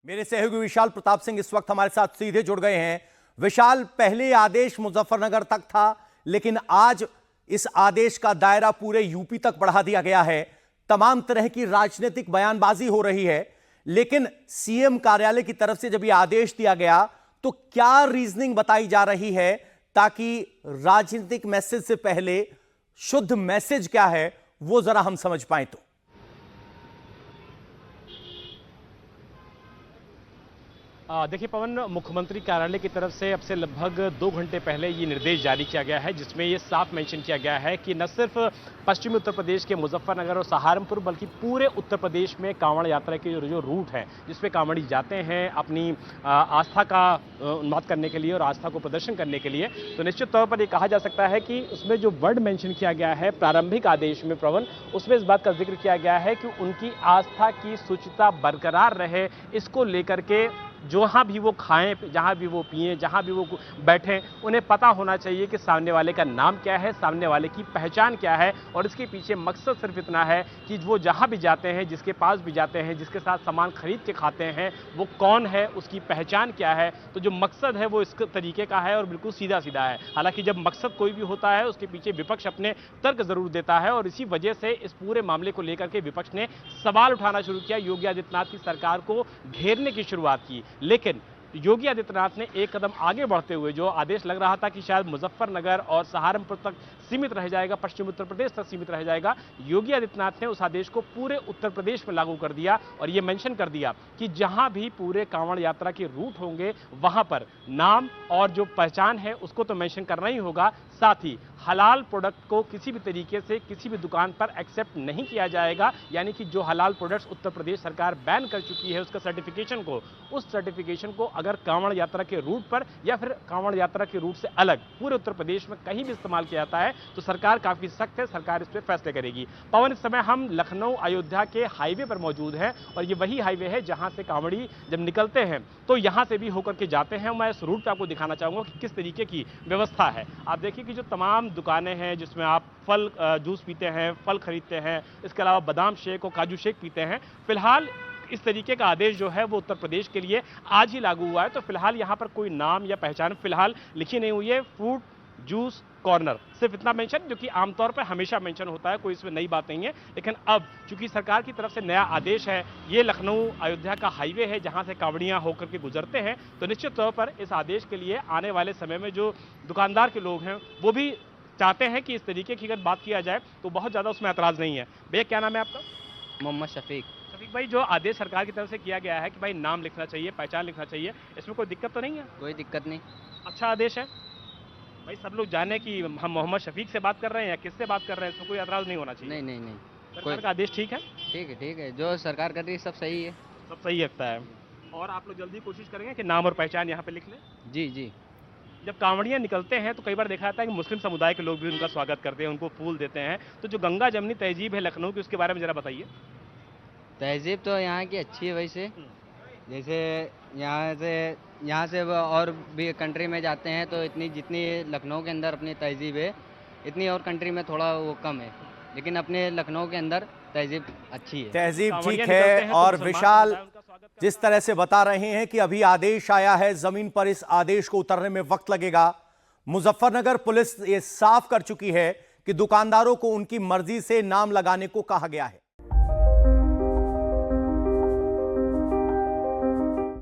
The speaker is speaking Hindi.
मेरे सहयोगी विशाल प्रताप सिंह इस वक्त हमारे साथ सीधे जुड़ गए हैं। विशाल, पहले आदेश मुजफ्फरनगर तक था, लेकिन आज इस आदेश का दायरा पूरे यूपी तक बढ़ा दिया गया है। तमाम तरह की राजनीतिक बयानबाजी हो रही है, लेकिन सीएम कार्यालय की तरफ से जब यह आदेश दिया गया तो क्या रीजनिंग बताई जा रही है, ताकि राजनीतिक मैसेज से पहले शुद्ध मैसेज क्या है वो जरा हम समझ पाए तो। देखिए पवन, मुख्यमंत्री कार्यालय की तरफ से अब से लगभग 2 घंटे पहले ये निर्देश जारी किया गया है, जिसमें ये साफ मेंशन किया गया है कि न सिर्फ पश्चिमी उत्तर प्रदेश के मुजफ्फरनगर और सहारनपुर, बल्कि पूरे उत्तर प्रदेश में कांवड़ यात्रा के जो रूट है, जिसपे कांवड़ी जाते हैं अपनी आस्था का उन्माद करने के लिए और आस्था को प्रदर्शन करने के लिए, तो निश्चित तौर पर ये कहा जा सकता है कि उसमें जो वर्ड मेंशन किया गया है प्रारंभिक आदेश में पवन, उसमें इस बात का जिक्र किया गया है कि उनकी आस्था की शुचिता बरकरार रहे। इसको लेकर के जहाँ भी वो खाएं, जहाँ भी वो पिएं, जहाँ भी वो बैठें, उन्हें पता होना चाहिए कि सामने वाले का नाम क्या है, सामने वाले की पहचान क्या है, और इसके पीछे मकसद सिर्फ इतना है कि वो जहाँ भी जाते हैं, जिसके पास भी जाते हैं, जिसके साथ सामान खरीद के खाते हैं, वो कौन है, उसकी पहचान क्या है। तो जो मकसद है वो इस तरीके का है और बिल्कुल सीधा सीधा है। हालांकि जब मकसद कोई भी होता है उसके पीछे विपक्ष अपने तर्क जरूर देता है, और इसी वजह से इस पूरे मामले को लेकर के विपक्ष ने सवाल उठाना शुरू किया, योगी आदित्यनाथ की सरकार को घेरने की शुरुआत की। लेकिन योगी आदित्यनाथ ने एक कदम आगे बढ़ते हुए, जो आदेश लग रहा था कि शायद मुजफ्फरनगर और सहारनपुर तक सीमित रह जाएगा, पश्चिम उत्तर प्रदेश तक सीमित रह जाएगा, योगी आदित्यनाथ ने उस आदेश को पूरे उत्तर प्रदेश में लागू कर दिया और यह मेंशन कर दिया कि जहां भी पूरे कांवड़ यात्रा के रूट होंगे वहां पर नाम और जो पहचान है उसको तो मेंशन करना ही होगा। साथ ही हलाल प्रोडक्ट को किसी भी तरीके से किसी भी दुकान पर एक्सेप्ट नहीं किया जाएगा, यानी कि जो हलाल प्रोडक्ट्स उत्तर प्रदेश सरकार बैन कर चुकी है उसका सर्टिफिकेशन को, उस सर्टिफिकेशन को अगर कांवड़ यात्रा के रूट पर या फिर कांवड़ यात्रा के रूट से अलग पूरे उत्तर प्रदेश में कहीं भी इस्तेमाल किया जाता है तो सरकार काफी सख्त है, सरकार इस पर फैसले करेगी। पवन, इस समय हम लखनऊ अयोध्या के हाईवे पर मौजूद हैं और ये वही हाईवे है जहां से कांवड़ी जब निकलते हैं तो यहां से भी होकर के जाते हैं। मैं इस रूट पर आपको दिखाना चाहूंगा कि किस तरीके की व्यवस्था है। आप देखिए कि जो तमाम दुकानें हैं जिसमें आप फल जूस पीते हैं, फल खरीदते हैं, इसके अलावा बादाम शेक और काजू शेक पीते हैं। फिलहाल इस तरीके का आदेश जो है वो उत्तर प्रदेश के लिए आज ही लागू हुआ है, तो फिलहाल यहाँ पर कोई नाम या पहचान फिलहाल लिखी नहीं हुई है। फ्रूट जूस कॉर्नर सिर्फ इतना मेंशन, जो कि आमतौर पर हमेशा मेंशन होता है, कोई इसमें नई बात नहीं है। लेकिन अब चूंकि सरकार की तरफ से नया आदेश है, ये लखनऊ अयोध्या का हाईवे है जहां से कांवड़ियां होकर के गुजरते हैं, तो निश्चित तौर पर इस आदेश के लिए आने वाले समय में जो दुकानदार के लोग हैं वो भी चाहते हैं कि इस तरीके की अगर बात किया जाए तो बहुत ज़्यादा उसमें ऐतराज़ नहीं है। भैया, क्या नाम है आपका? मोहम्मद शफीक। शफीक भाई, जो आदेश सरकार की तरफ से किया गया है कि भाई नाम लिखना चाहिए, पहचान लिखना चाहिए, इसमें कोई दिक्कत तो नहीं है? कोई दिक्कत नहीं। अच्छा आदेश है भाई, सब लोग जाने कि हम मोहम्मद शफीक से बात कर रहे हैं या किससे बात कर रहे हैं, इसमें कोई ऐतराज़ नहीं होना चाहिए। नहीं नहीं नहीं, सरकार का आदेश ठीक है? ठीक है, जो सरकार कर रही है सब सही है। सब सही लगता है। और आप लोग जल्दी कोशिश करेंगे कि नाम और पहचान यहाँ पे लिख लें? जी जी। जब कांवड़ियाँ निकलते हैं तो कई बार देखा जाता है कि मुस्लिम समुदाय के लोग भी उनका स्वागत करते हैं, उनको फूल देते हैं, तो जो गंगा जमनी तहजीब है लखनऊ की, उसके बारे में जरा बताइए। तहजीब तो यहाँ की अच्छी है वैसे, जैसे यहाँ से और भी कंट्री में जाते हैं तो इतनी जितनी लखनऊ के अंदर अपनी तहजीब है इतनी और कंट्री में थोड़ा वो कम है, लेकिन अपने लखनऊ के अंदर तहजीब अच्छी है। तहजीब ठीक है। और विशाल, जिस तरह से बता रहे हैं कि अभी आदेश आया है, जमीन पर इस आदेश को उतरने में वक्त लगेगा। मुजफ्फरनगर पुलिस ये साफ कर चुकी है कि दुकानदारों को उनकी मर्जी से नाम लगाने को कहा गया है।